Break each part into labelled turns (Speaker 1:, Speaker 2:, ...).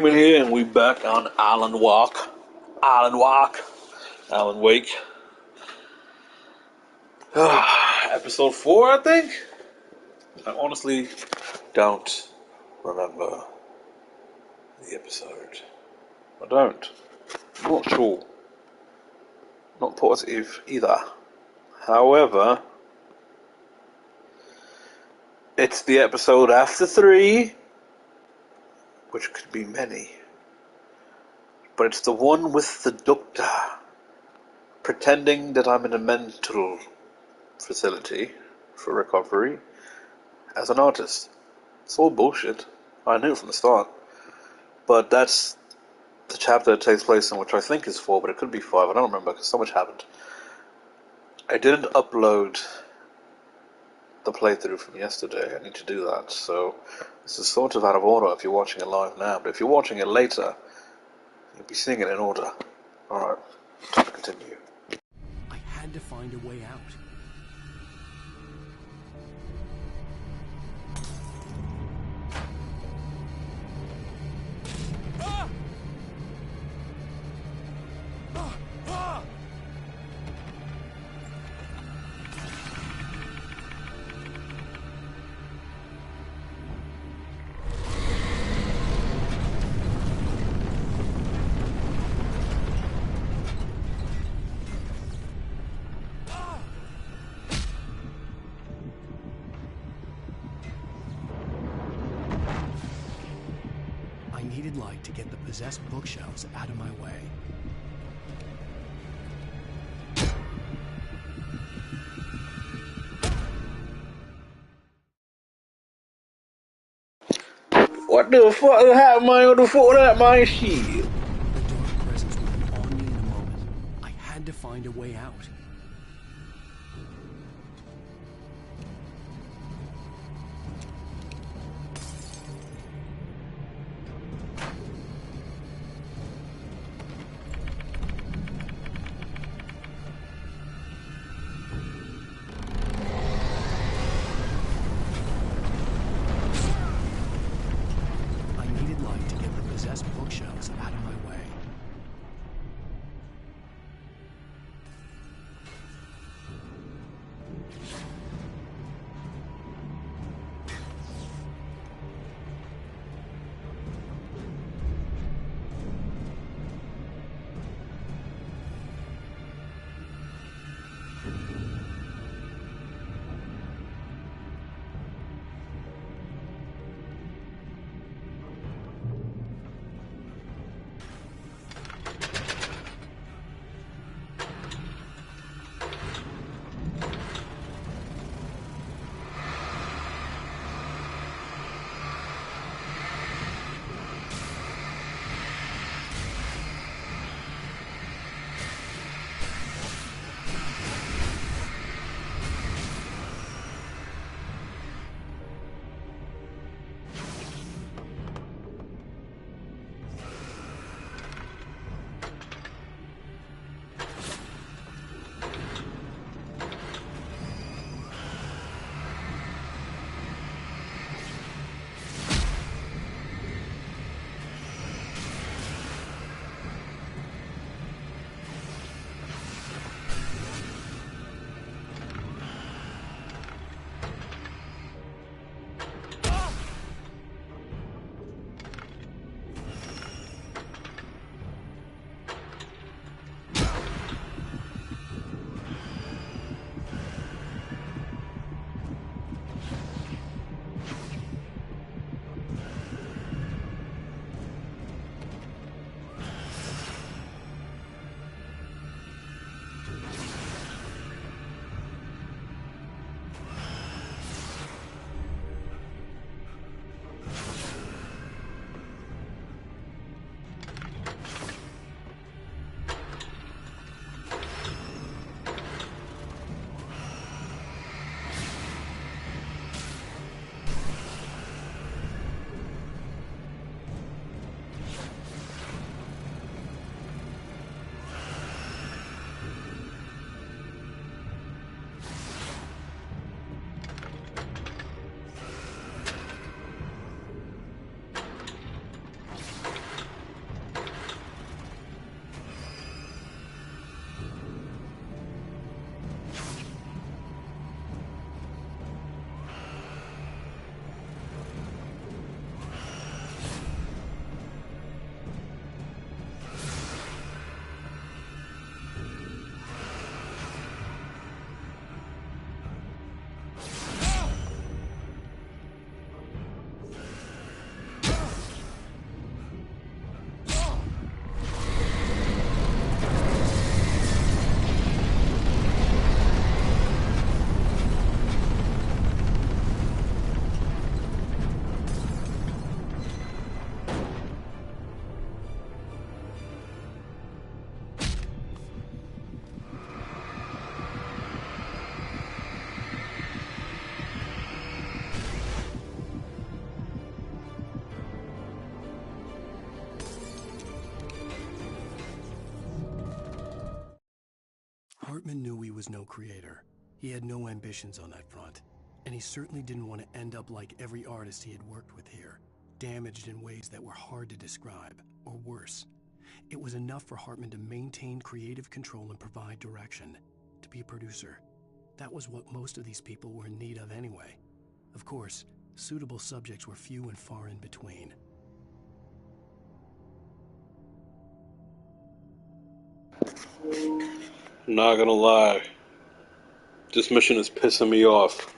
Speaker 1: In here and we back on Alan Wake. Episode 4, I think. I honestly don't remember the episode. I don't. I'm not sure. Not positive either. However, it's the episode after 3, which could be many. But it's the one with the doctor pretending that I'm in a mental facility for recovery as an artist. It's all bullshit. I knew from the start. But that's the chapter that takes place in, which I think is 4, but it could be 5. I don't remember because so much happened. I didn't upload the playthrough from yesterday. I need to do that. So this is sort of out of order if you're watching it live now. But if you're watching it later, you'll be seeing it in order. Alright, time to continue.
Speaker 2: I had to find a way out. I needed light to get the possessed bookshelves out of my way.
Speaker 1: What the fuck happened, man? What the fuck was that, man? Shit.
Speaker 2: The dark presence would be on me in a moment. I had to find a way out. Bookshelves out of my way. Hartman knew he was no creator. He had no ambitions on that front. And he certainly didn't want to end up like every artist he had worked with here, damaged in ways that were hard to describe, or worse. It was enough for Hartman to maintain creative control and provide direction, to be a producer. That was what most of these people were in need of anyway. Of course, suitable subjects were few and far in between.
Speaker 1: Not gonna lie, this mission is pissing me off.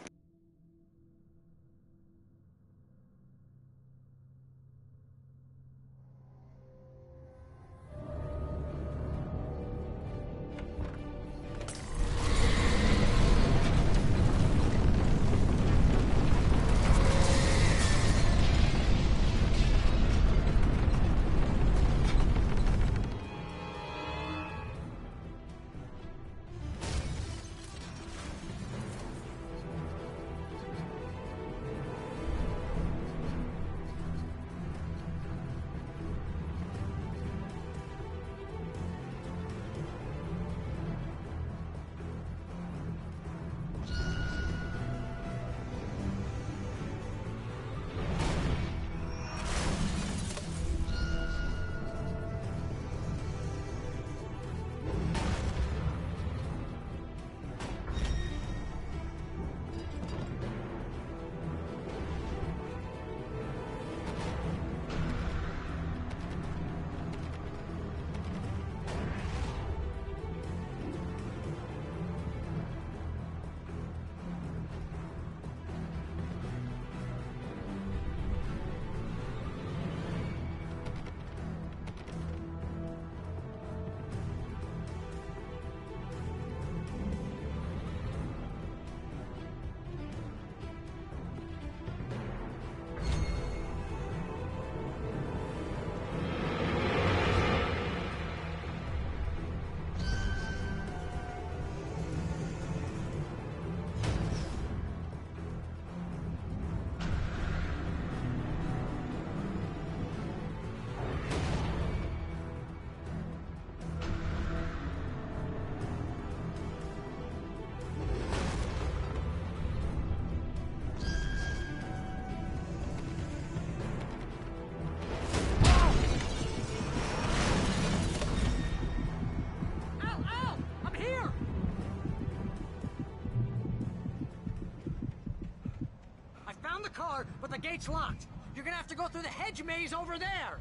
Speaker 3: But the gate's locked. You're gonna have to go through the hedge maze over there.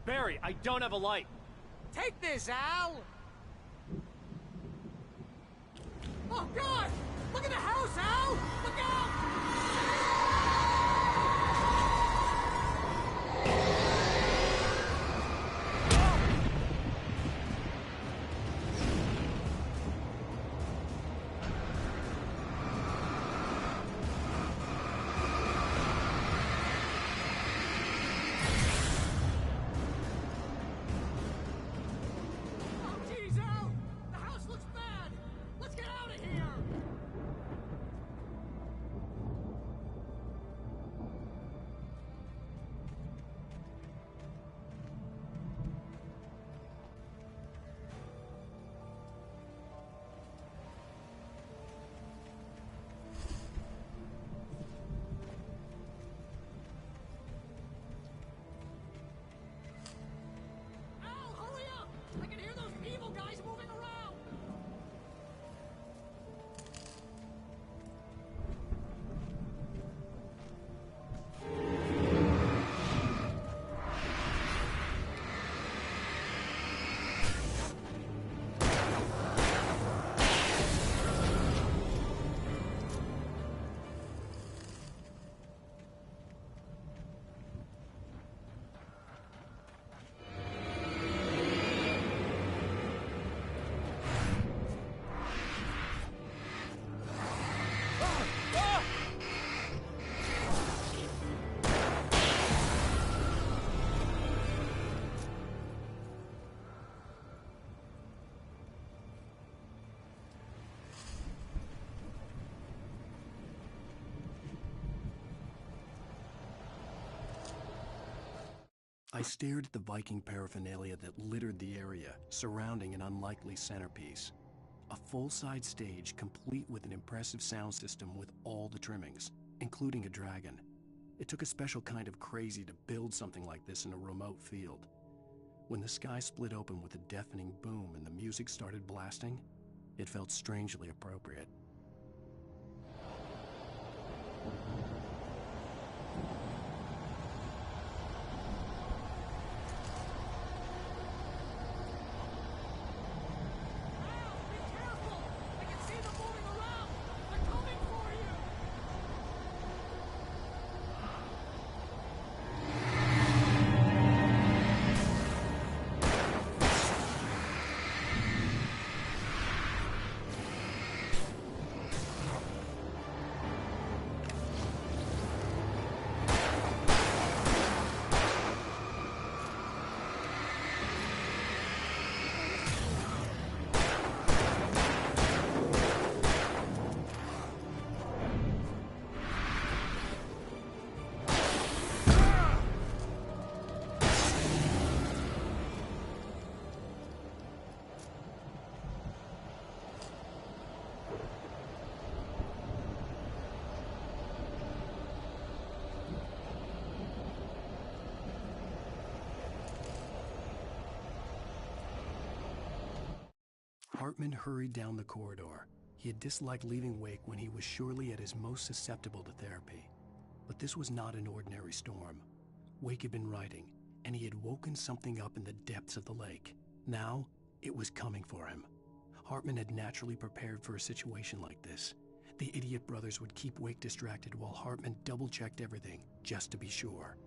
Speaker 4: Barry, I don't have a light.
Speaker 3: Take this, Al! Oh, God! Look at the house, Al! Look out!
Speaker 2: I stared at the Viking paraphernalia that littered the area, surrounding an unlikely centerpiece. A full-size stage complete with an impressive sound system with all the trimmings, including a dragon. It took a special kind of crazy to build something like this in a remote field. When the sky split open with a deafening boom and the music started blasting, it felt strangely appropriate. Hartman hurried down the corridor. He had disliked leaving Wake when he was surely at his most susceptible to therapy. But this was not an ordinary storm. Wake had been writing, and he had woken something up in the depths of the lake. Now, it was coming for him. Hartman had naturally prepared for a situation like this. The idiot brothers would keep Wake distracted while Hartman double-checked everything, just to be sure.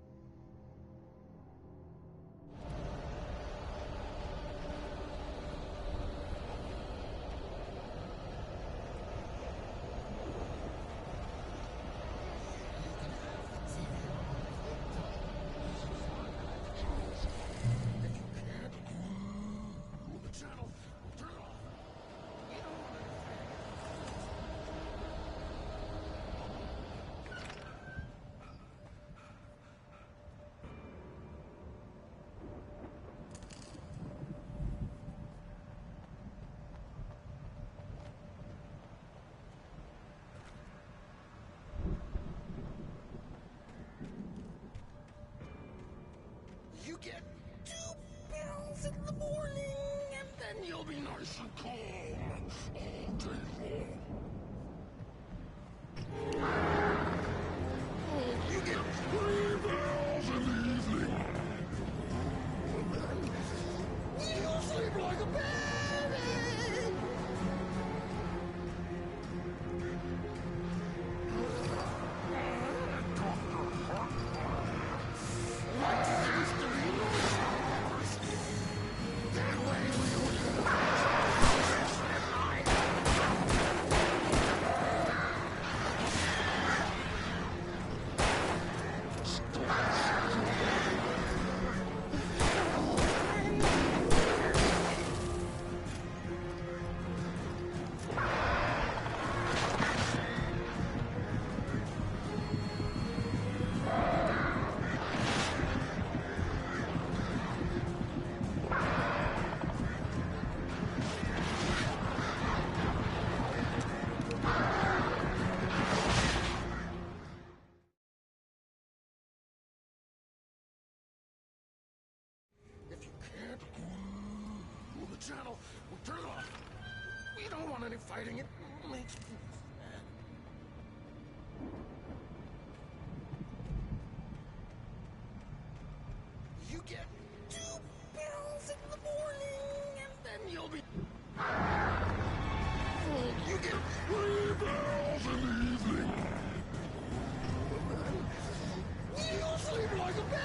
Speaker 5: You get 2 pills in the morning, and then you'll be nice and calm all day long. You get 3 pills in the evening, and then you'll sleep like a baby. Channel, we'll turn it off. We don't want any fighting. It makes me sad. You get 2 pills in the morning, and then you'll be... You get 3 pills in the evening. You'll sleep like a baby.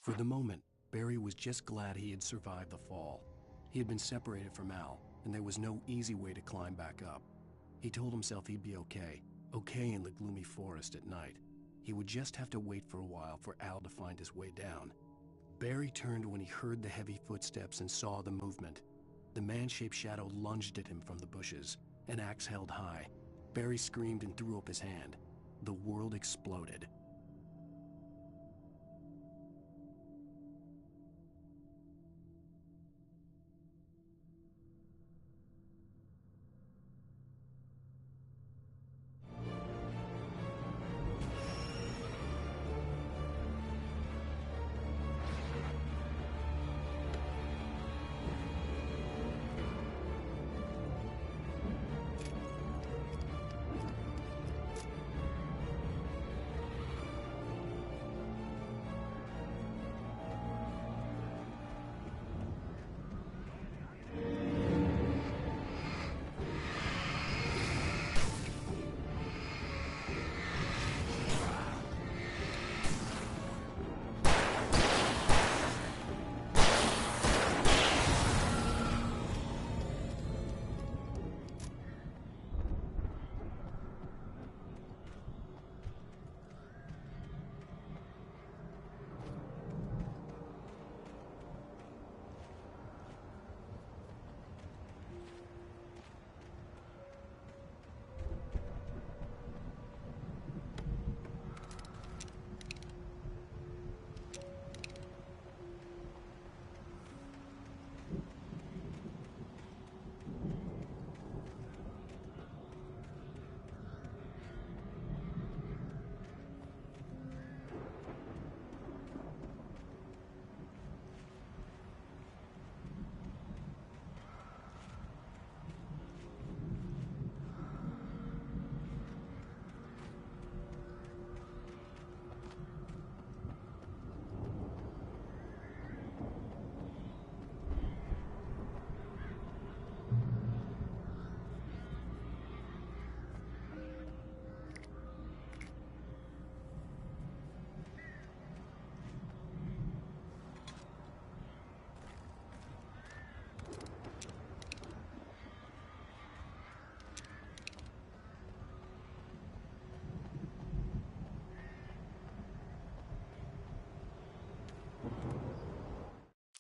Speaker 2: For the moment, Barry was just glad he had survived the fall. He had been separated from Al, and there was no easy way to climb back up. He told himself he'd be okay in the gloomy forest at night. He would just have to wait for a while for Al to find his way down. Barry turned when he heard the heavy footsteps and saw the movement. The man-shaped shadow lunged at him from the bushes, an axe held high. Barry screamed and threw up his hand. The world exploded.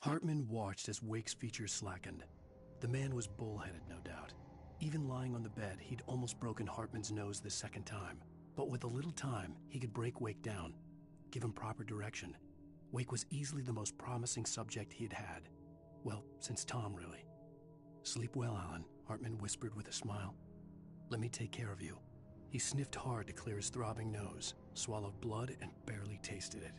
Speaker 2: Hartman watched as Wake's features slackened. The man was bullheaded, no doubt. Even lying on the bed, he'd almost broken Hartman's nose the second time. But with a little time, he could break Wake down, give him proper direction. Wake was easily the most promising subject he had had. Well, since Tom, really. "Sleep well, Alan," Hartman whispered with a smile. "Let me take care of you." He sniffed hard to clear his throbbing nose, swallowed blood, and barely tasted it.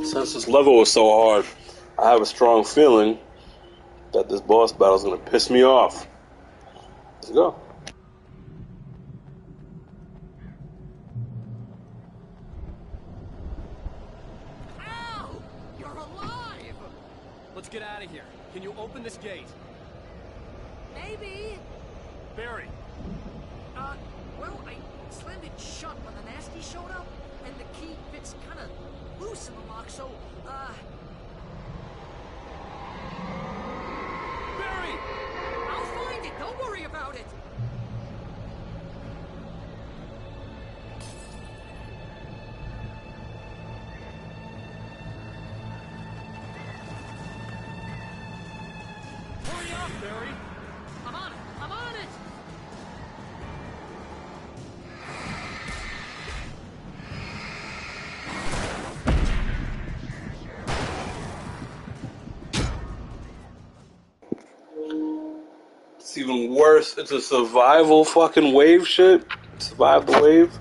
Speaker 1: Since this level was so hard, I have a strong feeling that this boss battle is going to piss me off. Let's go.
Speaker 3: Al! You're alive!
Speaker 4: Let's get out of here. Can you open this gate?
Speaker 3: Maybe.
Speaker 4: Barry!
Speaker 3: Well, I slammed it shut when the nasty showed up, and the key fits kind of loose in the lock, so,
Speaker 4: Barry!
Speaker 3: I'll find it. Don't worry about it.
Speaker 4: Hurry up, Barry!
Speaker 3: I'm on it. I'm on it.
Speaker 1: It's even worse. It's a survival fucking wave shit. Survive the wave.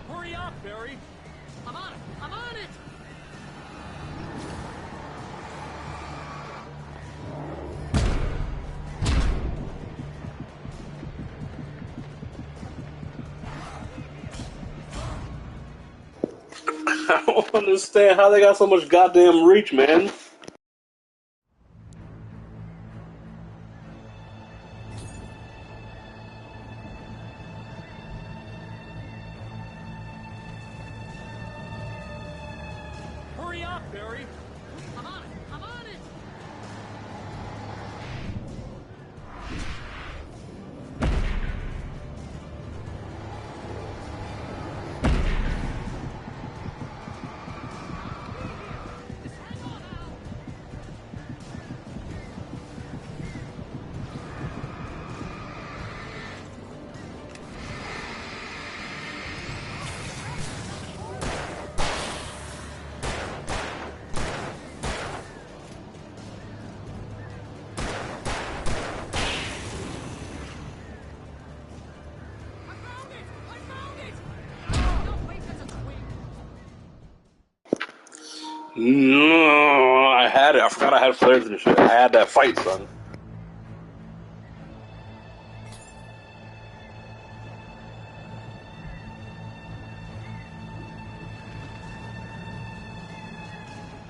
Speaker 4: Hurry up, Barry!
Speaker 3: I'm on it. I'm on it.
Speaker 1: I don't understand how they got so much goddamn reach, man.
Speaker 4: Hurry up, Barry!
Speaker 3: I'm on it! I'm on it! Just hang on, Al! I found it! I found it! No, wait, that's a twig!
Speaker 1: No, I had it. I forgot I had flares and shit. I had that fight, son.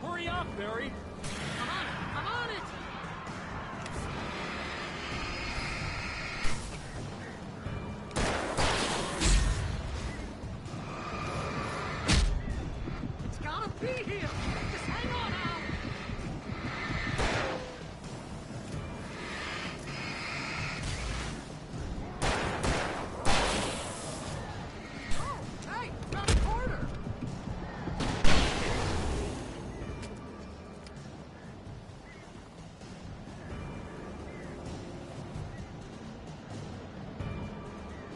Speaker 4: Hurry up, Barry!
Speaker 3: I'm on it! I'm on it! It's gotta be here! Just hang on, Al! Oh, hey! Got a corner!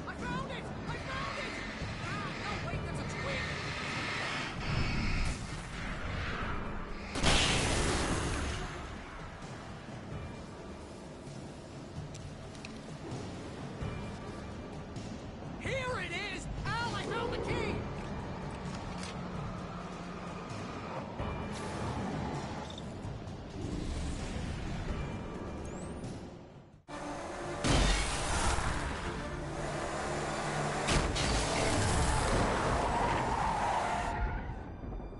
Speaker 3: I found it! I found it! Ah, no, wait, that's a twig! Here it is! Al, I found the key!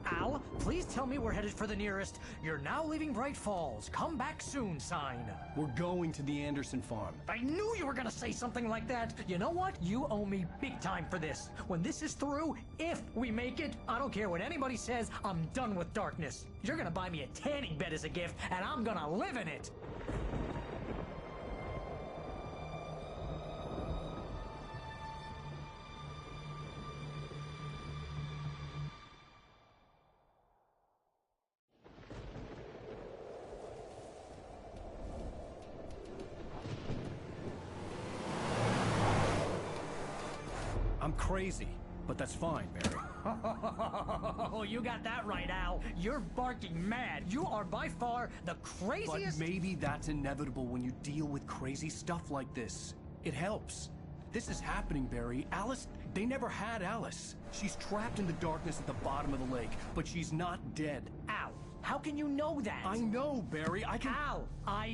Speaker 3: Al, please tell me we're headed for the nearest "You're now leaving Bright Falls. Come back soon" sign.
Speaker 2: We're going to the Anderson farm.
Speaker 3: I knew you were gonna say something like that. You know what? You owe me big time for this. When this is through, if we make it, I don't care what anybody says, I'm done with darkness. You're gonna buy me a tanning bed as a gift, and I'm gonna live in it.
Speaker 2: I'm crazy, but that's fine, Barry.
Speaker 3: Oh, you got that right, Al. You're barking mad. You are by far the
Speaker 2: But
Speaker 3: craziest.
Speaker 2: maybe that's inevitable when you deal with crazy stuff like this. It helps. This is happening, Barry. Alice, they never had Alice. She's trapped in the darkness at the bottom of the lake, but she's not dead.
Speaker 3: Al, how can you know that?
Speaker 2: I know, Barry. I can...
Speaker 3: Al,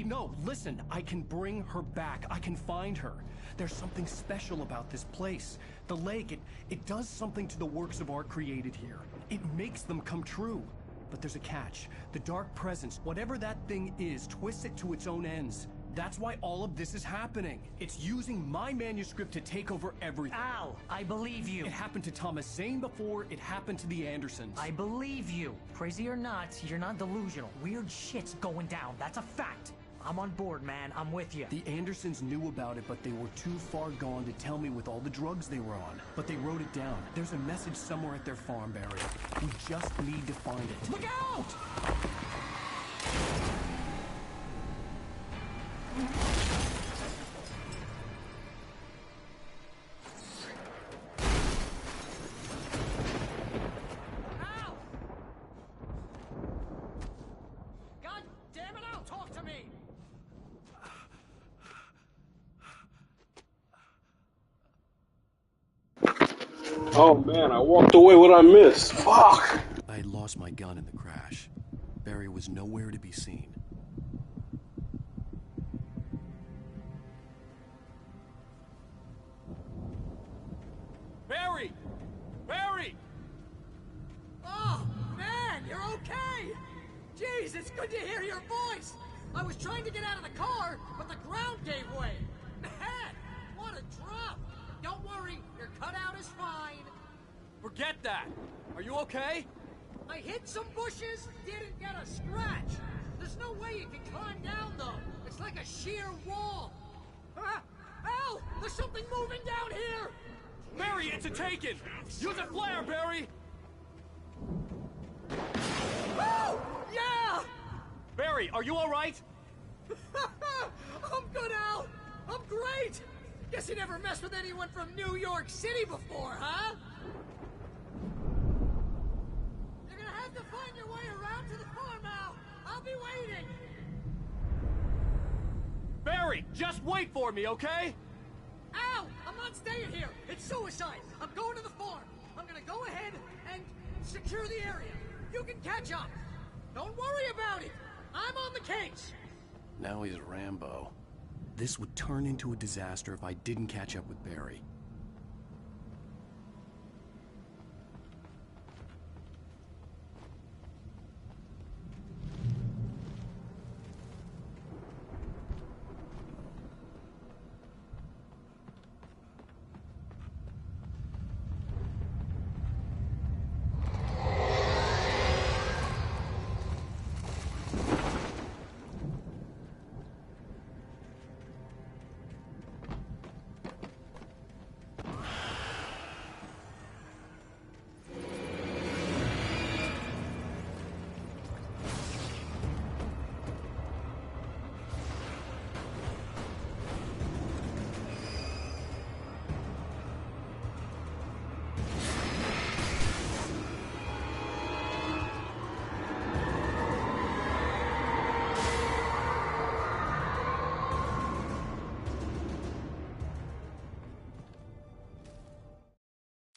Speaker 2: No, listen. I can bring her back. I can find her. There's something special about this place. The lake, it does something to the works of art created here. It makes them come true. But there's a catch. The dark presence, whatever that thing is, twists it to its own ends. That's why all of this is happening. It's using my manuscript to take over everything.
Speaker 3: Al, I believe you.
Speaker 2: It happened to Thomas Zane before, it happened to the Andersons.
Speaker 3: I believe you. Crazy or not, you're not delusional. Weird shit's going down. That's a fact. I'm on board, man. I'm with you.
Speaker 2: The Andersons knew about it, but they were too far gone to tell me with all the drugs they were on. But they wrote it down. There's a message somewhere at their farm, Barry. We just need to find it.
Speaker 3: Look out! Al! God damn it, Al, talk to me!
Speaker 1: Oh man, I walked away. What I miss? Fuck.
Speaker 2: I had lost my gun in the crash. Barry was nowhere to be seen.
Speaker 4: Barry! Barry!
Speaker 3: Oh! Jeez, it's good to hear your voice! I was trying to get out of the car, but the ground gave way. Man, what a drop! Don't worry, your cutout is fine.
Speaker 4: Forget that! Are you okay?
Speaker 3: I hit some bushes, didn't get a scratch. There's no way you can climb down, though. It's like a sheer wall. Ah! Al! There's something moving down here!
Speaker 4: Barry, it's a taken! Use a flare, Barry!
Speaker 3: Oh! Yeah!
Speaker 4: Barry, are you alright?
Speaker 3: I'm good, Al! I'm great! Guess you never messed with anyone from New York City before, huh? You're gonna have to find your way around to the farm, Al! I'll be waiting!
Speaker 4: Barry, just wait for me, okay?
Speaker 3: Al! I'm not staying here! It's suicide! I'm going to the farm! I'm gonna go ahead and secure the area. You can catch up! Don't worry about it! I'm on the case!
Speaker 2: Now he's Rambo. This would turn into a disaster if I didn't catch up with Barry.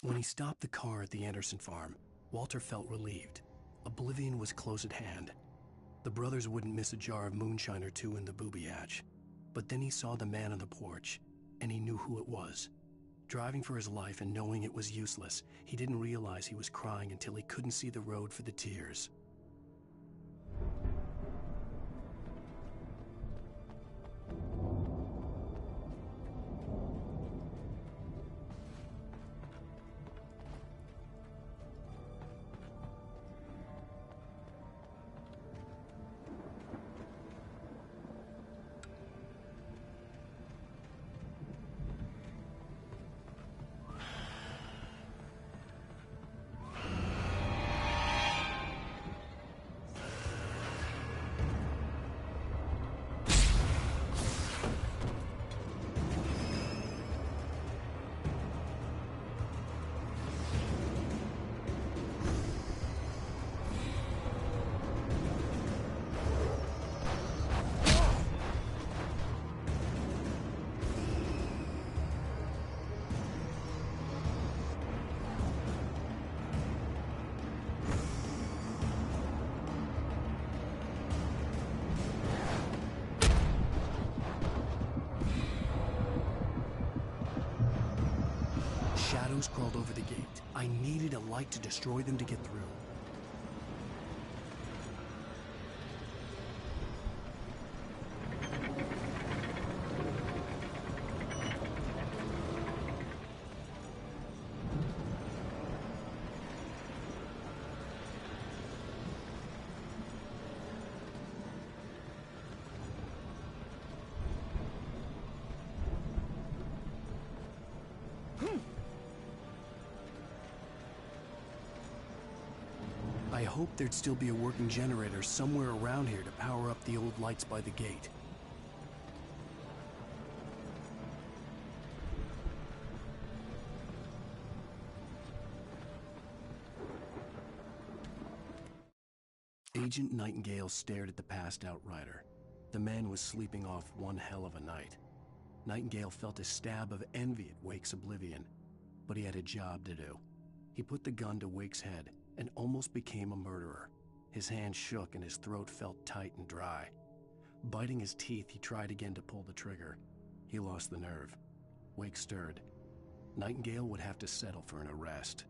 Speaker 2: When he stopped the car at the Anderson farm, Walter felt relieved. Oblivion was close at hand. The brothers wouldn't miss a jar of moonshine or two in the booby hatch. But then he saw the man on the porch, and he knew who it was. Driving for his life and knowing it was useless, he didn't realize he was crying until he couldn't see the road for the tears. Shadows crawled over the gate. I needed a light to destroy them to get through. I hoped there'd still be a working generator somewhere around here to power up the old lights by the gate. Agent Nightingale stared at the passed-out rider. The man was sleeping off one hell of a night. Nightingale felt a stab of envy at Wake's oblivion, but he had a job to do. He put the gun to Wake's head and almost became a murderer. His hand shook and his throat felt tight and dry. Biting his teeth, he tried again to pull the trigger. He lost the nerve. Wake stirred. Nightingale would have to settle for an arrest.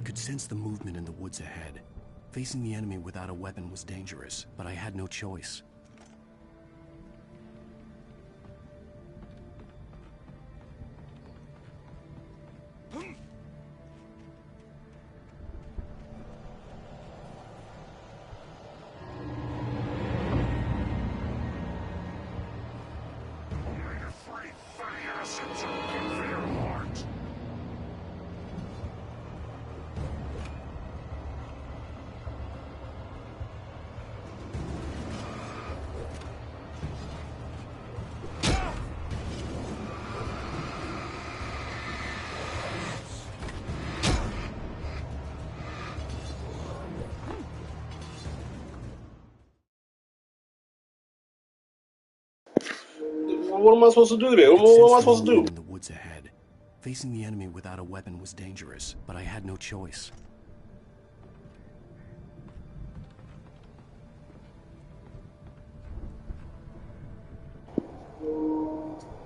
Speaker 2: could sense the movement in the woods ahead. Facing the enemy without a weapon was dangerous, but I had no choice.
Speaker 6: What am I supposed to do there?
Speaker 2: I could
Speaker 6: What am I
Speaker 2: sense the
Speaker 6: supposed to
Speaker 2: movement
Speaker 6: do?
Speaker 2: in the woods ahead. Facing the enemy without a weapon was dangerous, but I had no choice.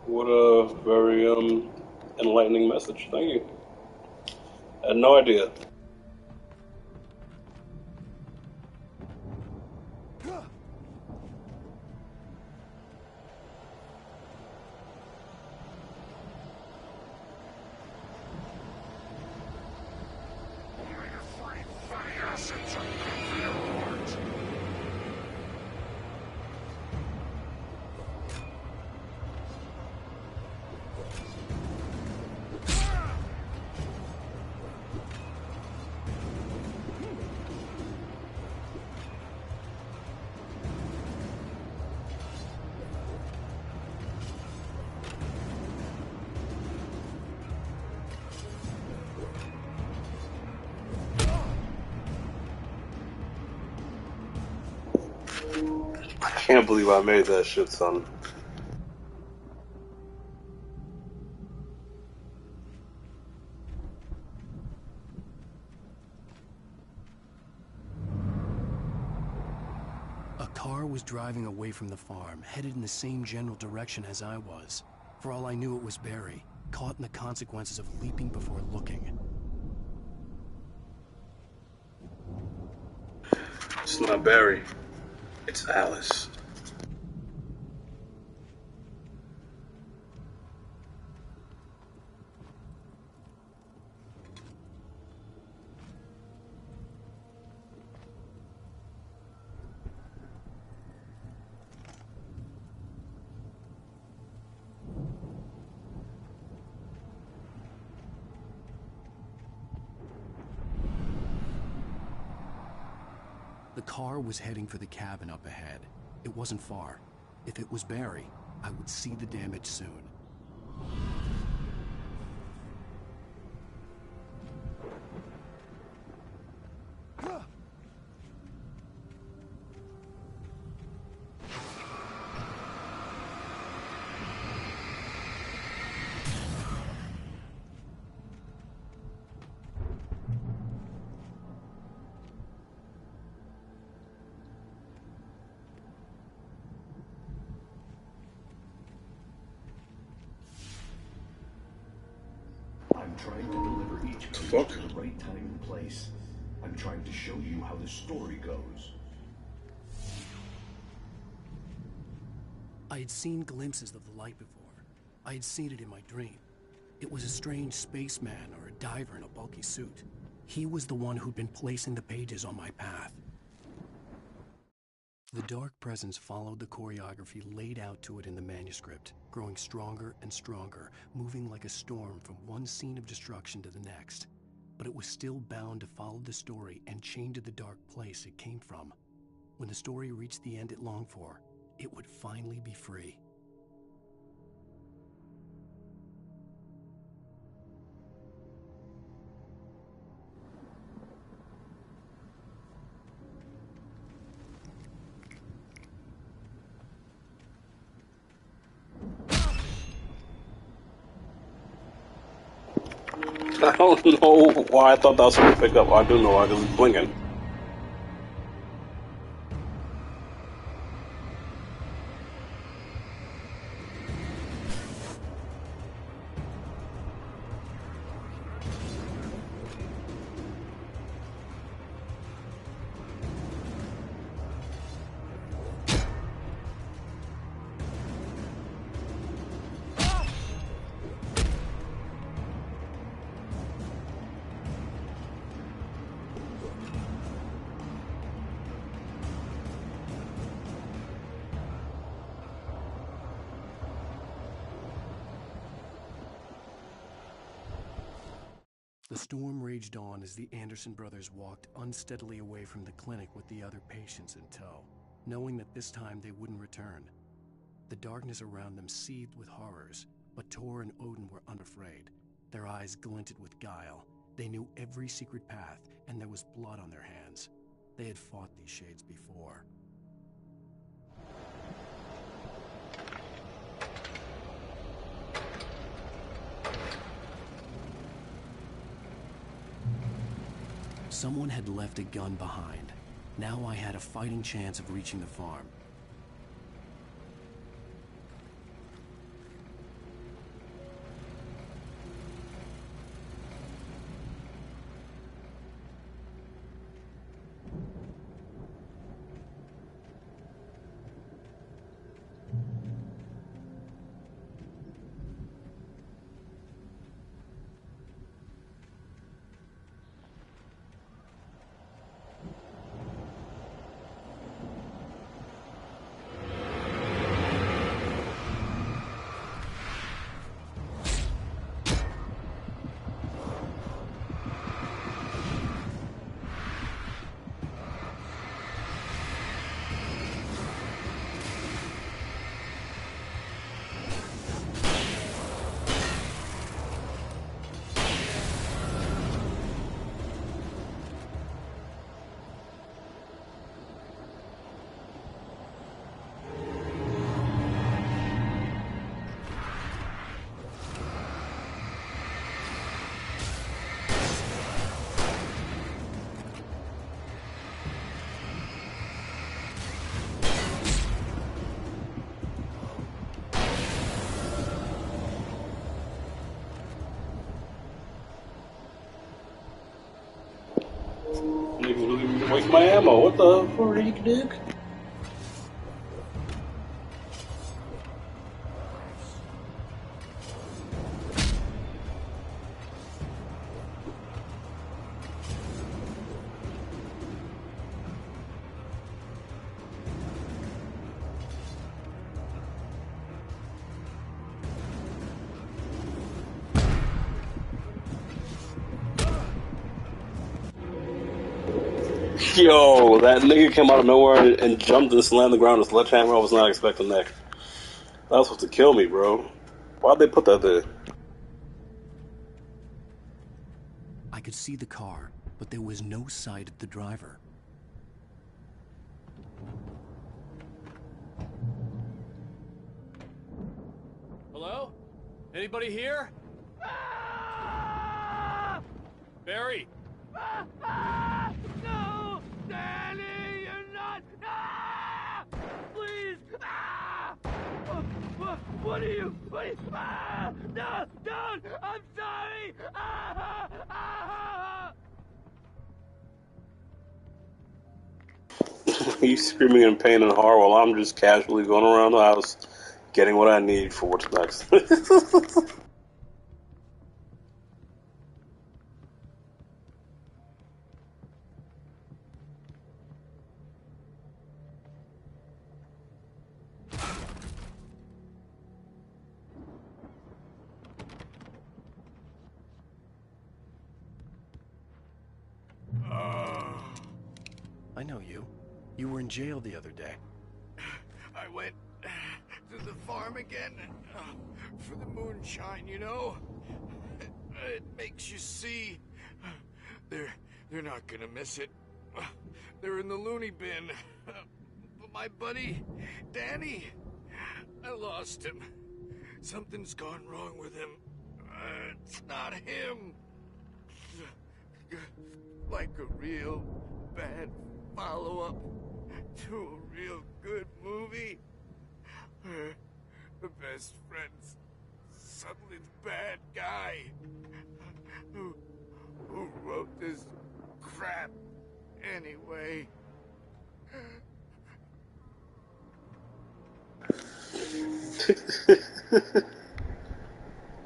Speaker 6: What a very enlightening message. Thank you. I had no idea. I can't believe I made that shit, son.
Speaker 2: A car was driving away from the farm, headed in the same general direction as I was. For all I knew, it was Barry, caught in the consequences of leaping before looking.
Speaker 6: It's not Barry. It's Alice.
Speaker 2: The car was heading for the cabin up ahead. It wasn't far. If it was Barry, I would see the damage soon.
Speaker 7: I'm trying to deliver each page to the right time and place. I'm trying to show you how the story goes.
Speaker 2: I had seen glimpses of the light before. I had seen it in my dream. It was a strange spaceman or a diver in a bulky suit. He was the one who'd been placing the pages on my path. The dark presence followed the choreography laid out to it in the manuscript, growing stronger and stronger, moving like a storm from one scene of destruction to the next. But it was still bound to follow the story and chained to the dark place it came from. When the story reached the end it longed for, it would finally be free.
Speaker 6: I don't know why I thought that was going to pick up. I do know why, because it's blinking.
Speaker 2: The storm raged on as the Anderson brothers walked unsteadily away from the clinic with the other patients in tow, knowing that this time they wouldn't return. The darkness around them seethed with horrors, but Tor and Odin were unafraid. Their eyes glinted with guile. They knew every secret path, and there was blood on their hands. They had fought these shades before. Someone had left a gun behind. Now I had a fighting chance of reaching the farm.
Speaker 6: Waste my ammo. What the freak, dude? Yo, that nigga came out of nowhere and jumped and slammed the ground with a sledgehammer. I was not expecting that. That was supposed to kill me, bro. Why'd they put that there?
Speaker 2: I could see the car, but there was no sight of the driver.
Speaker 4: Hello? Anybody here?
Speaker 3: Ah!
Speaker 4: Barry?
Speaker 3: No! Danny, you're not! Ah! Please! Ah! What are you? Ah! No! Don't! I'm sorry! Ah! Ah!
Speaker 6: He's screaming in pain and horror while I'm just casually going around the house getting what I need for what's next.
Speaker 2: I know you. You were in jail the other day.
Speaker 5: I went to the farm again for the moonshine, you know? It makes you see. They're not gonna miss it. They're in the loony bin. But my buddy, Danny, I lost him. Something's gone wrong with him. It's not him. Like a real bad follow-up to a real good movie. The best friend's suddenly the bad guy. Who wrote this crap anyway?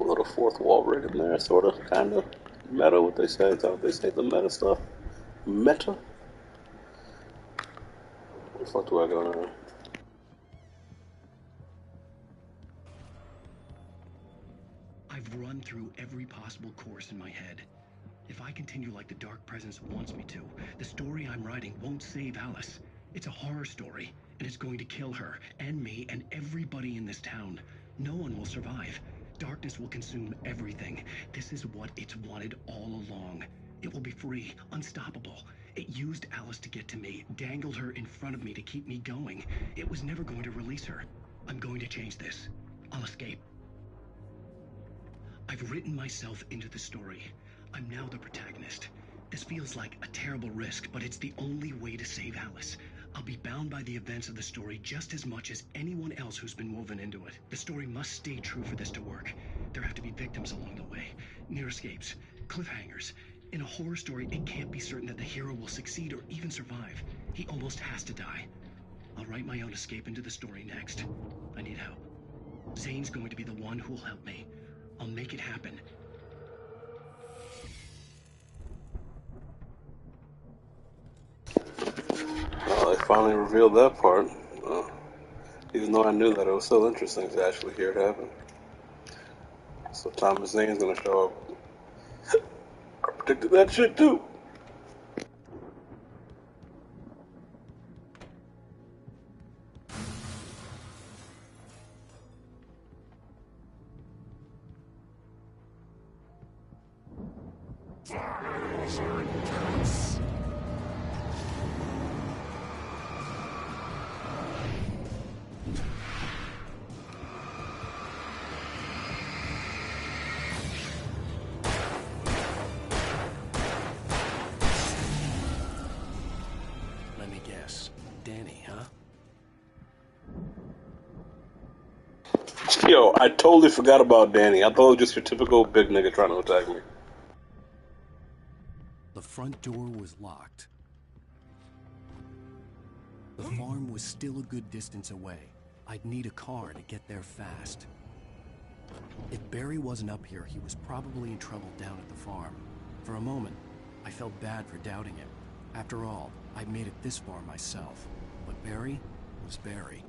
Speaker 6: A little fourth wall break in there, sort of, kind of. Meta, what they say? Is that what they say? The meta stuff? Meta? Where the fuck do I go now?
Speaker 2: I've run through every possible course in my head. If I continue like the Dark Presence wants me to, the story I'm writing won't save Alice. It's a horror story, and it's going to kill her, and me, and everybody in this town. No one will survive. Darkness will consume everything. This is what it's wanted all along. It will be free, unstoppable. It used Alice to get to me, dangled her in front of me to keep me going. It was never going to release her. I'm going to change this. I'll escape. I've written myself into the story. I'm now the protagonist. This feels like a terrible risk, but it's the only way to save Alice. I'll be bound by the events of the story just as much as anyone else who's been woven into it. The story must stay true for this to work. There have to be victims along the way, near escapes, cliffhangers. In a horror story, it can't be certain that the hero will succeed or even survive. He almost has to die. I'll write my own escape into the story next. I need help. Zane's going to be the one who'll help me. I'll make it happen.
Speaker 6: Well, they finally revealed that part. Even though I knew that, it was still interesting to actually hear it happen. So Thomas Zane's gonna show up. I predicted that shit too.
Speaker 2: Let me guess. Danny, huh?
Speaker 6: Yo, I totally forgot about Danny. I thought it was just your typical big nigga trying to attack me.
Speaker 2: The front door was locked. The farm was still a good distance away. I'd need a car to get there fast. If Barry wasn't up here, he was probably in trouble down at the farm. For a moment, I felt bad for doubting him. After all, I'd made it this far myself. But Barry was Barry.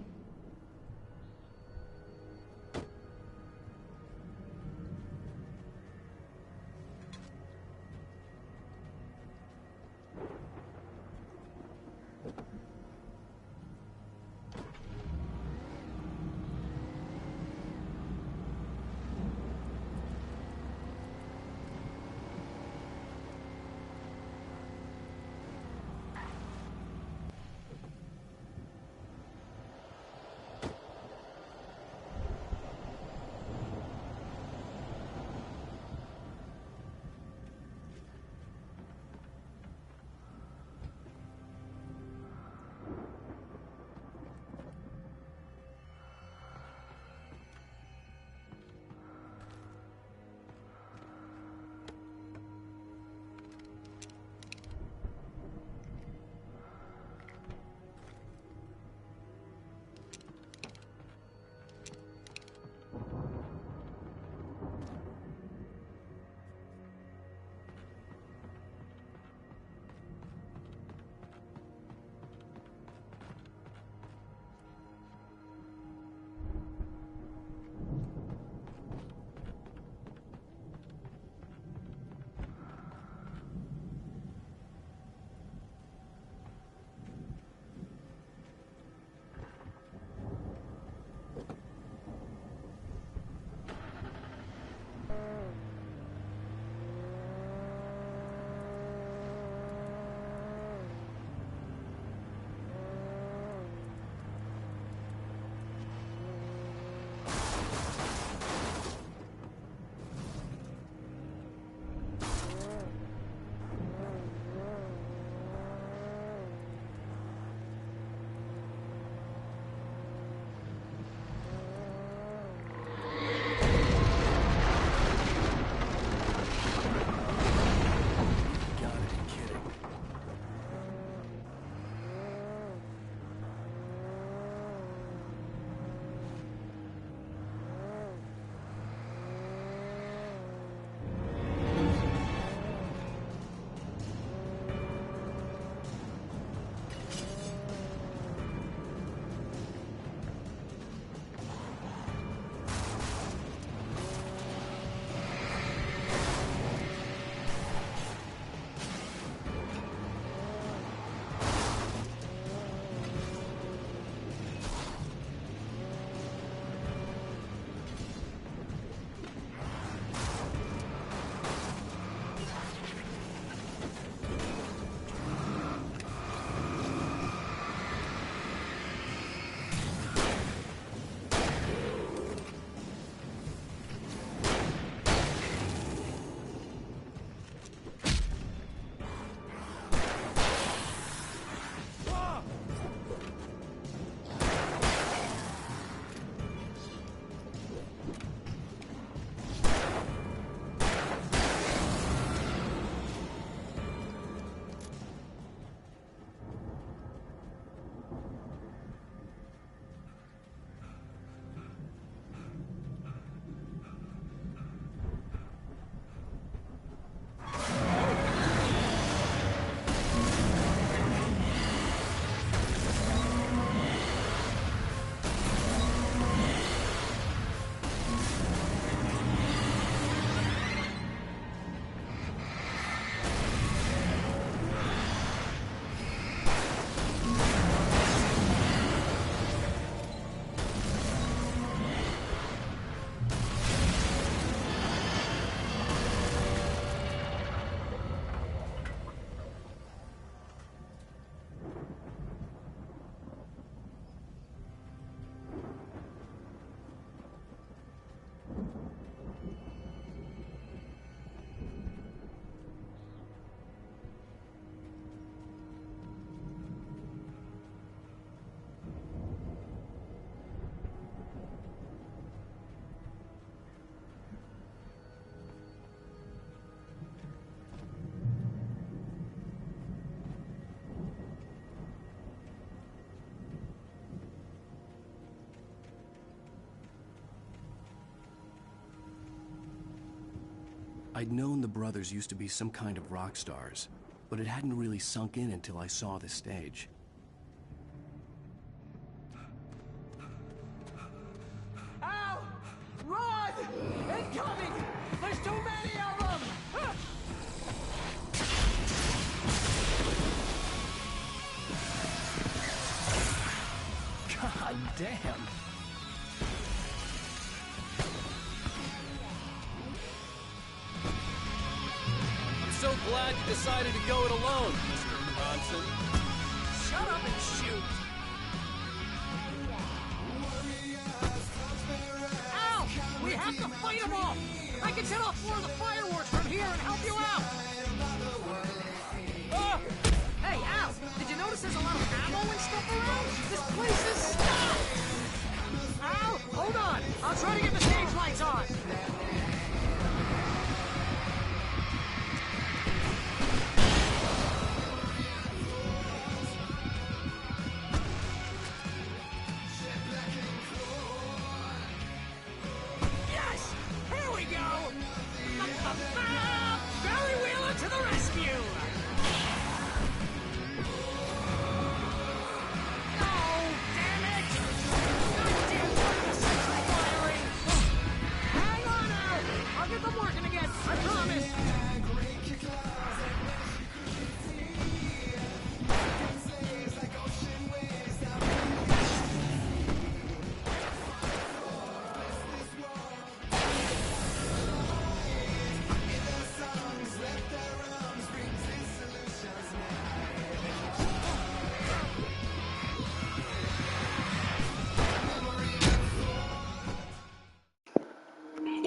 Speaker 2: I'd known the brothers used to be some kind of rock stars, but it hadn't really sunk in until I saw this stage.
Speaker 3: Al! Run! Incoming! There's too many of them!
Speaker 2: God damn.
Speaker 4: I'm so glad you decided to go it alone, Mr. Bronson.
Speaker 3: Shut up and shoot! Al! We have to fight them off! I can set off more of the fireworks from here and help you out! Ah! Hey, Al! Did you notice there's a lot of ammo and stuff around? This place is stocked! Al! Hold on! I'll try to get the stage lights on! Yes! Here we go! Barry Wheeler to the rescue! No! Damn it! Goddamn darkness is firing! Hang on now! I'll get them working again, I promise!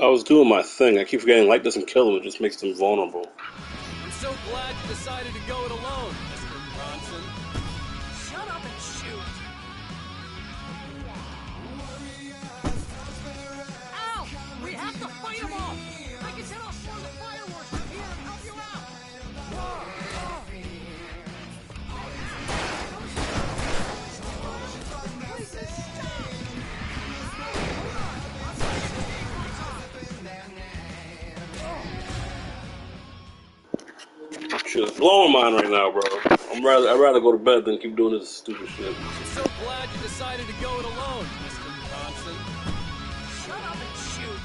Speaker 6: I was doing my thing. I keep forgetting light doesn't kill them, it just makes them vulnerable.
Speaker 4: I'm so glad you decided to go it alone, Mr. Bronson.
Speaker 3: Shut up and shoot! Al! We have to fight them off! I can set off more of the fireworks from here and help you out! This place is stocked! Hold on! I'll try to get the stage lights on!
Speaker 6: Shit, it's blowing mine right now, bro. I'd rather go to bed than keep doing this stupid shit.
Speaker 4: I'm so glad you decided to go it alone, Mr. Bronson.
Speaker 3: Shut up and shoot!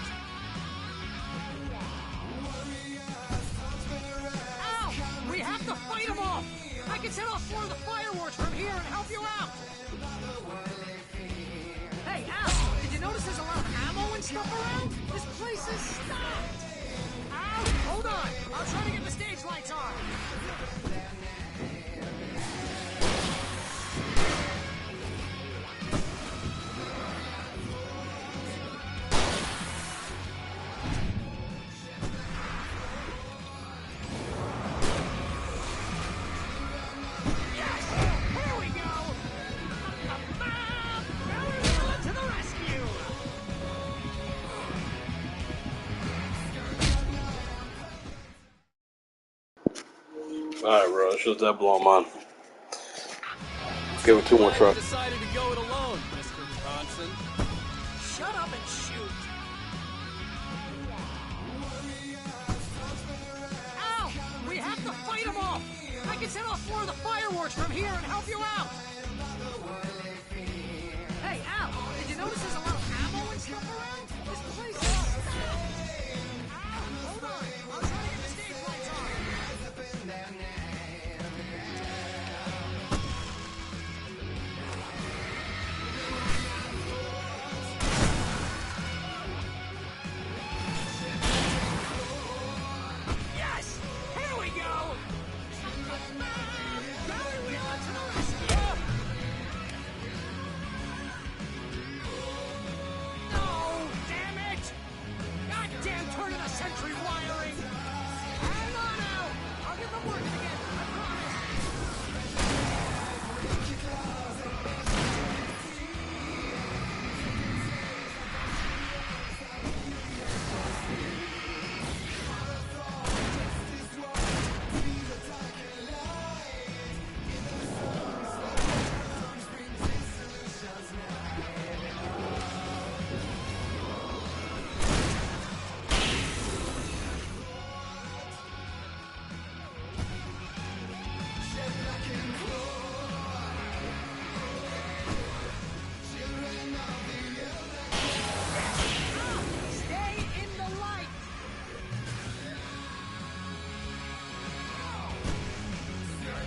Speaker 3: Al! We have to fight them off! I can set off more of the fireworks from here and help you out! Hey, Al! Did you notice there's a lot of ammo and stuff around? This place is stocked! Al! Hold on! I'll try to get the stage lights on! Yes! Here we go! Barry Wheeler to the rescue!
Speaker 6: Alright, bro, it's just that blowing mine. Give it two more
Speaker 4: Glad you
Speaker 6: tries.
Speaker 4: decided to go it alone, Mr. Bronson.
Speaker 3: Shut up and shoot! Al! We have to fight them off! I can set off more of the fireworks from here and help you out! Hey, Al! Did you notice there's a lot of ammo and stuff around? This place is stocked! Al! Hold on! I'll try to get the stage lights on! Yes! Here we go! Barry Wheeler to the rescue! No!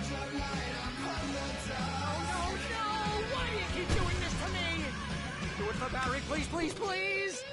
Speaker 3: Oh, no! Why do you keep doing this to me? Do it for Barry, please, please, please!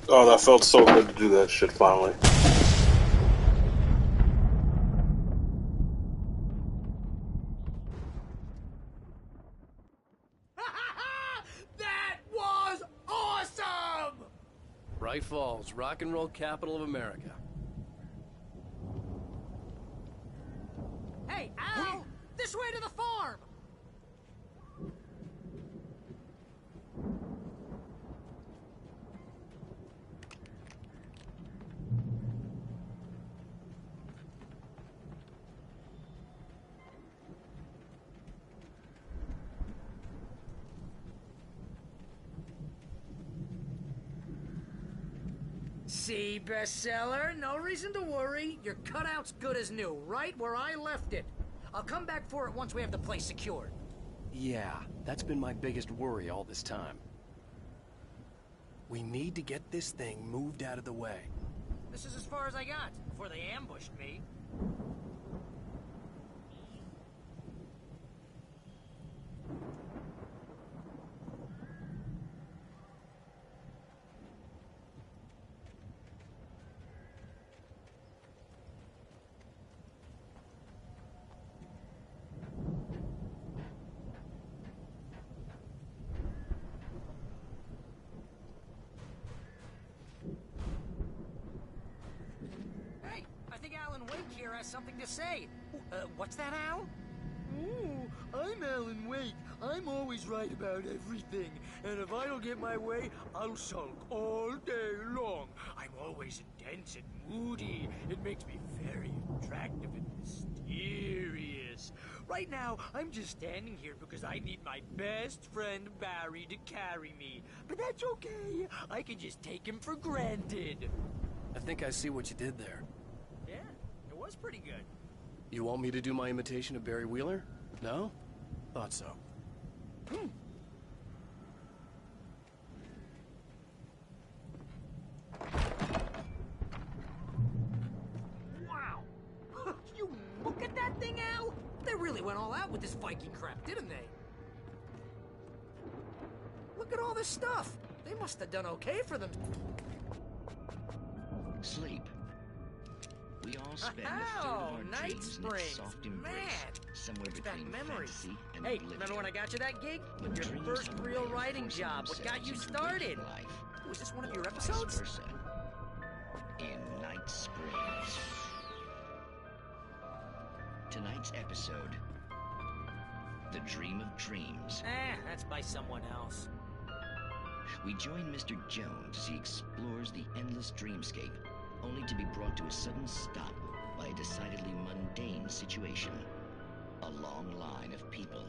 Speaker 6: Oh, that felt so good to do that shit finally.
Speaker 3: That was awesome!
Speaker 4: Bright Falls, rock and roll capital of America.
Speaker 3: Hey, Al! This way to the farm! See, bestseller? No reason to worry. Your cutout's good as new, right where I left it. I'll come back for it once we have the place secured.
Speaker 2: Yeah, that's been my biggest worry all this time. We need to get this thing moved out of the way.
Speaker 3: This is as far as I got before they ambushed me. Hey, I think Alan Wake here has something to say. What's that, Al?
Speaker 8: Ooh, I'm Alan Wake. I'm always right about everything. And if I don't get my way, I'll sulk all day long. I'm always intense and moody. It makes me very attractive and mysterious. Right now, I'm just standing here because I need my best friend Barry to carry me. But that's okay. I can just take him for granted.
Speaker 2: I think I see what you did there.
Speaker 3: Yeah, it was pretty good.
Speaker 2: You want me to do my imitation of Barry Wheeler? No? Thought so.
Speaker 3: Wow! You look at that thing, Al! They really went all out with this Viking crap, didn't they? Look at all this stuff! They must have done okay for them.
Speaker 9: Sleep. We all spend a third of our
Speaker 3: Night
Speaker 9: dreams in its
Speaker 3: Springs.
Speaker 9: soft embrace,
Speaker 3: Man,
Speaker 9: somewhere
Speaker 3: it's back
Speaker 9: between
Speaker 3: memories.
Speaker 9: fantasy and
Speaker 3: Hey,
Speaker 9: oblivion.
Speaker 3: remember when I got you that gig?
Speaker 9: But
Speaker 3: Your
Speaker 9: dreams
Speaker 3: first
Speaker 9: have a
Speaker 3: real
Speaker 9: way of
Speaker 3: writing
Speaker 9: forcing
Speaker 3: job. What got you
Speaker 9: themselves into
Speaker 3: started?
Speaker 9: waking life,
Speaker 3: Was this one of
Speaker 9: or
Speaker 3: your
Speaker 9: vice
Speaker 3: episodes?
Speaker 9: versa. In Night Springs. Tonight's episode: The Dream of Dreams.
Speaker 3: That's by someone else.
Speaker 9: We join Mr. Jones as he explores the endless dreamscape, only to be brought to a sudden stop by a decidedly mundane situation. A long line of people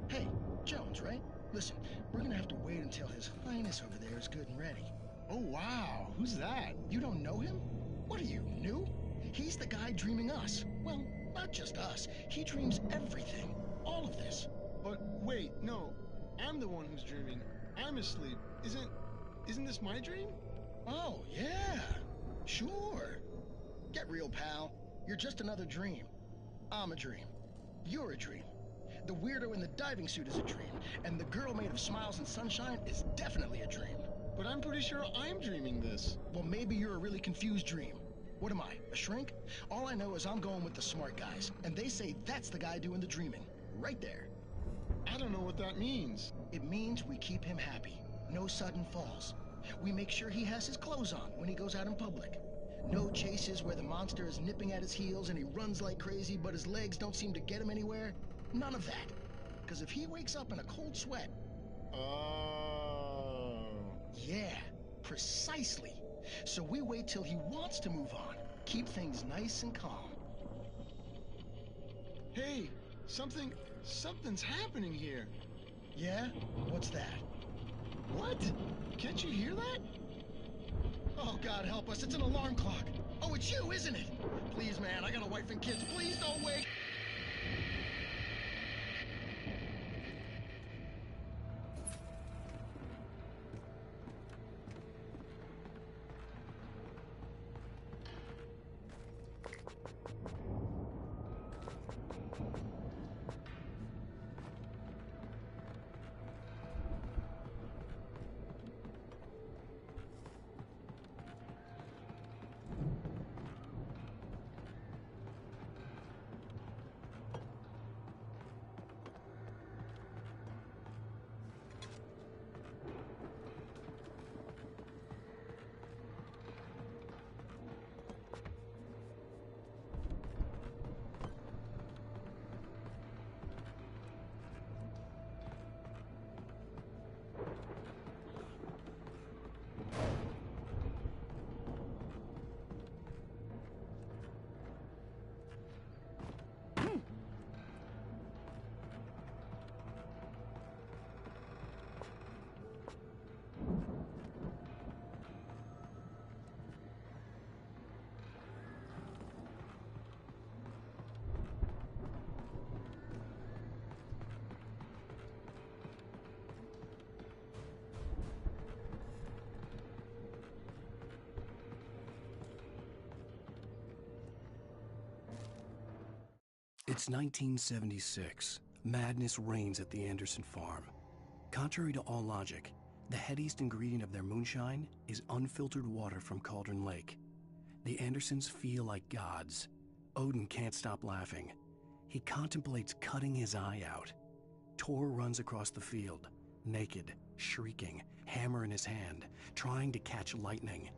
Speaker 10: Hey, Jones, right? Listen, we're gonna have to wait until His Highness over there is good and ready.
Speaker 11: Oh, wow. Who's that?
Speaker 10: You don't know him? What are you, new? He's the guy dreaming us. Well, not just us. He dreams everything. All of this.
Speaker 11: But wait, no. I'm the one who's dreaming. I'm asleep. Isn't this my dream?
Speaker 10: Oh, yeah. Sure. Get real, pal. You're just another dream. I'm a dream. You're a dream. The weirdo in the diving suit is a dream, and the girl made of smiles and sunshine is definitely a dream.
Speaker 11: But I'm pretty sure I'm dreaming this.
Speaker 10: Well, maybe you're a really confused dream. What am I, a shrink? All I know is I'm going with the smart guys, and they say that's the guy doing the dreaming. Right there.
Speaker 11: I don't know what that means.
Speaker 10: It means we keep him happy. No sudden falls. We make sure he has his clothes on when he goes out in public. No chases where the monster is nipping at his heels and he runs like crazy, but his legs don't seem to get him anywhere. None of that. Because if he wakes up in a cold sweat...
Speaker 11: Oh...
Speaker 10: Yeah, precisely. So we wait till he wants to move on. Keep things nice and calm.
Speaker 11: Hey, something's happening here.
Speaker 10: Yeah? What's that?
Speaker 11: What? Can't you hear that?
Speaker 10: Oh, God help us, it's an alarm clock. Oh, it's you, isn't it? Please, man, I got a wife and kids. Please don't wake...
Speaker 2: It's 1976. Madness reigns at the Anderson farm. Contrary to all logic, the headiest ingredient of their moonshine is unfiltered water from Cauldron Lake. The Andersons feel like gods. Odin can't stop laughing. He contemplates cutting his eye out. Tor runs across the field, naked, shrieking, hammer in his hand, trying to catch lightning.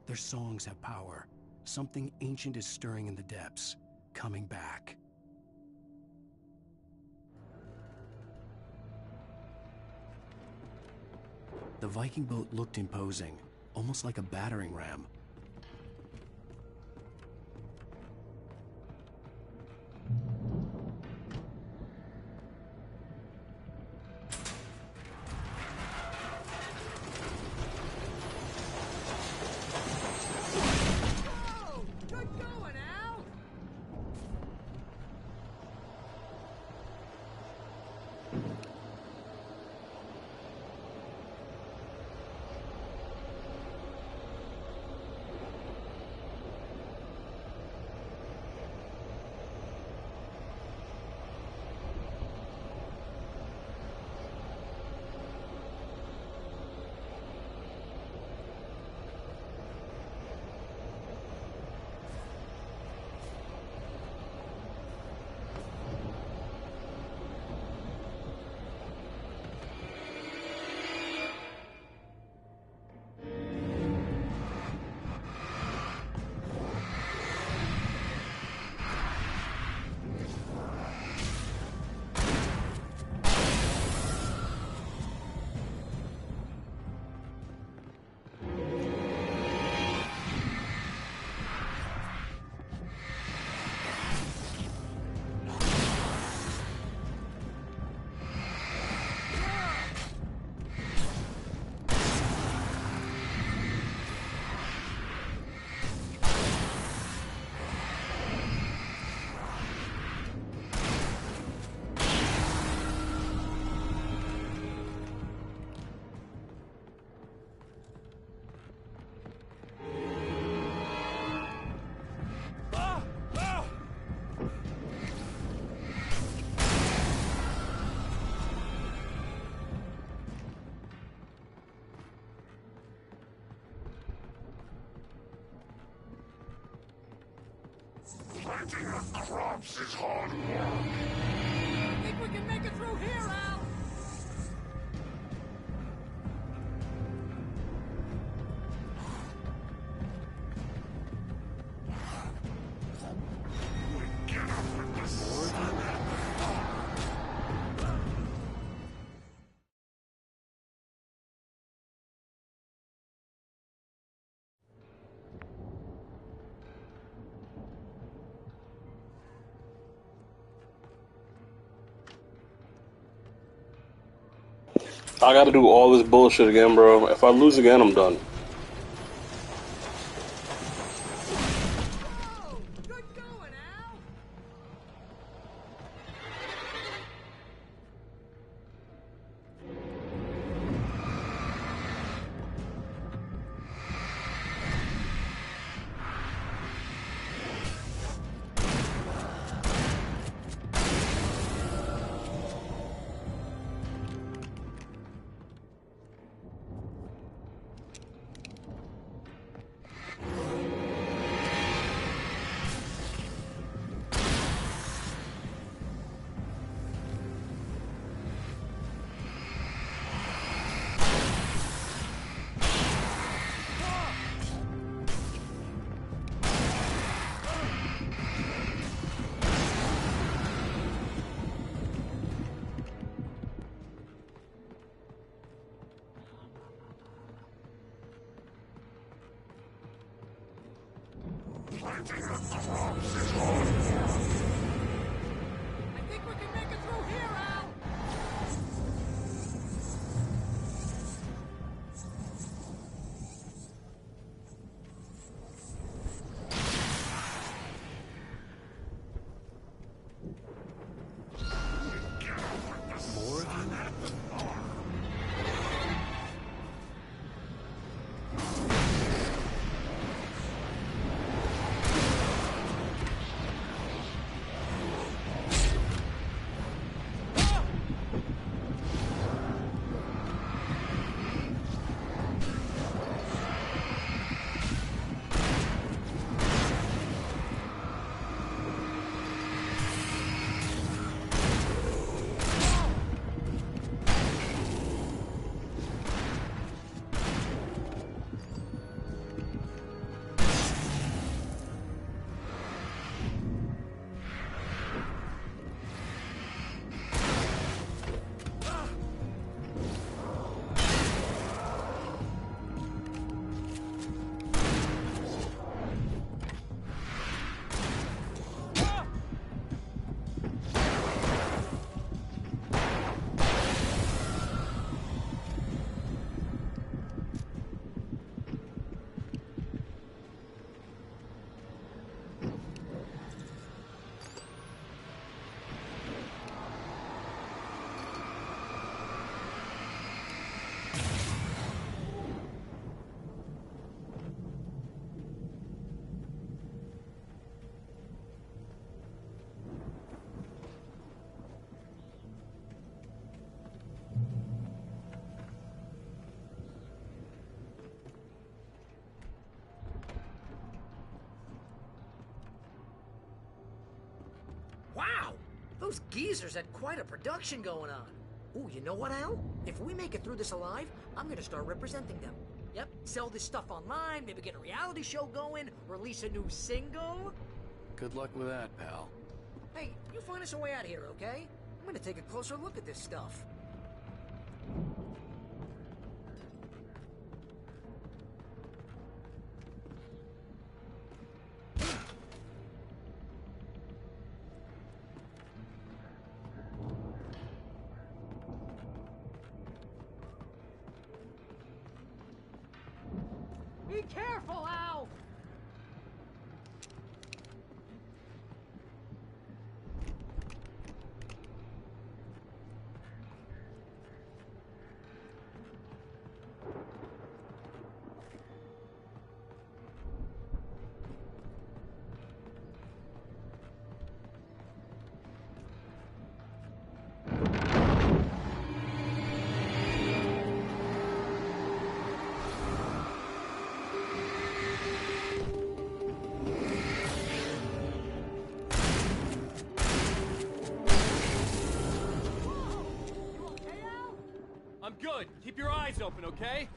Speaker 2: Their songs have power. Something ancient is stirring in the depths, coming back. The Viking boat looked imposing, almost like a battering ram.
Speaker 8: Whoa! Good going, Al!
Speaker 5: Crops is hard work.
Speaker 3: I think we can make it through here, Al!
Speaker 5: Get up with the sun.
Speaker 6: I gotta do all this bullshit again, bro. If I lose again, I'm done.
Speaker 3: Whoa! Good going, Al! I think we can make it through here, Al!
Speaker 2: More of you?
Speaker 3: Wow! Those geezers had quite a production going on. Ooh, you know what, Al? If we make it through this alive, I'm gonna start representing them. Yep, sell this stuff online, maybe get a reality show going, release a new single.
Speaker 2: Good luck with that, pal.
Speaker 3: Hey, you find us a way out of here, okay? I'm gonna take a closer look at this stuff. Be careful, Al!
Speaker 4: I'm good. Keep your eyes open, okay?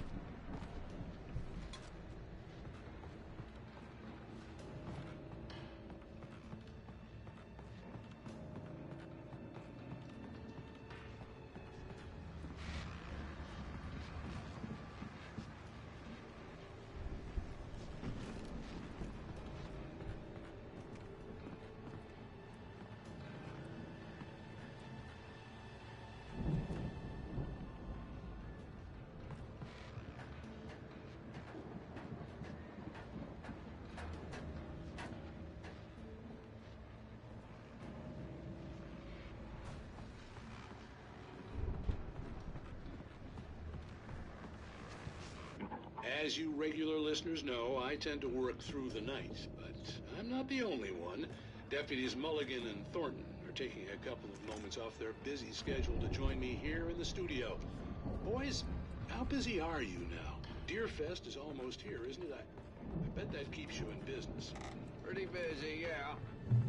Speaker 12: As you regular listeners know, I tend to work through the night, but I'm not the only one. Deputies Mulligan and Thornton are taking a couple of moments off their busy schedule to join me here in the studio. Boys, how busy are you now? Deerfest is almost here, isn't it? I bet that keeps you in business.
Speaker 13: Pretty busy, yeah.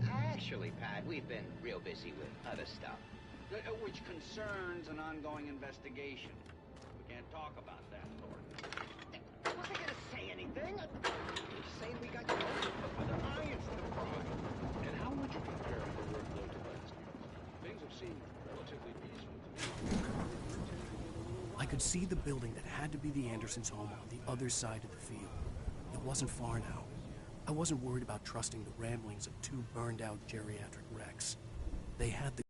Speaker 14: Actually, Pat, we've been real busy with other stuff, which concerns an ongoing investigation. We can't talk about that, Thornton. I wasn't gonna say anything. I'm just saying we got you for the irons to the prize.
Speaker 12: And how would you compare the workload to last year? Things have seemed relatively peaceful to me.
Speaker 2: I could see the building that had to be the Andersons' home on the other side of the field. It wasn't far now. I wasn't worried about trusting the ramblings of two burned-out geriatric wrecks. They had the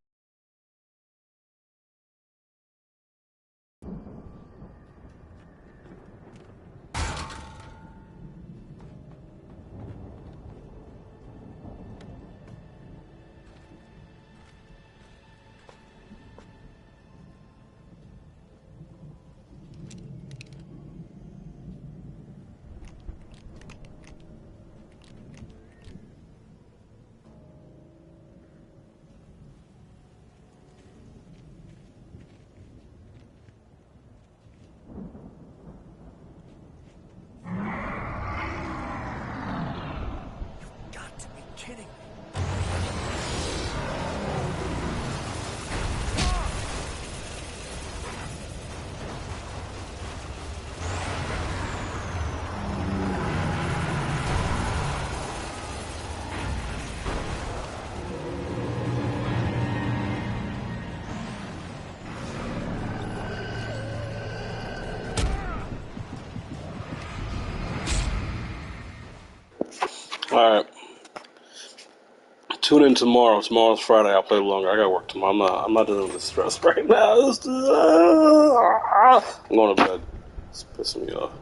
Speaker 6: Alright. Tune in tomorrow. Tomorrow's Friday. I'll play longer. I gotta work tomorrow. I'm not dealing with this stress right now. I'm going to bed. It's pissing me off.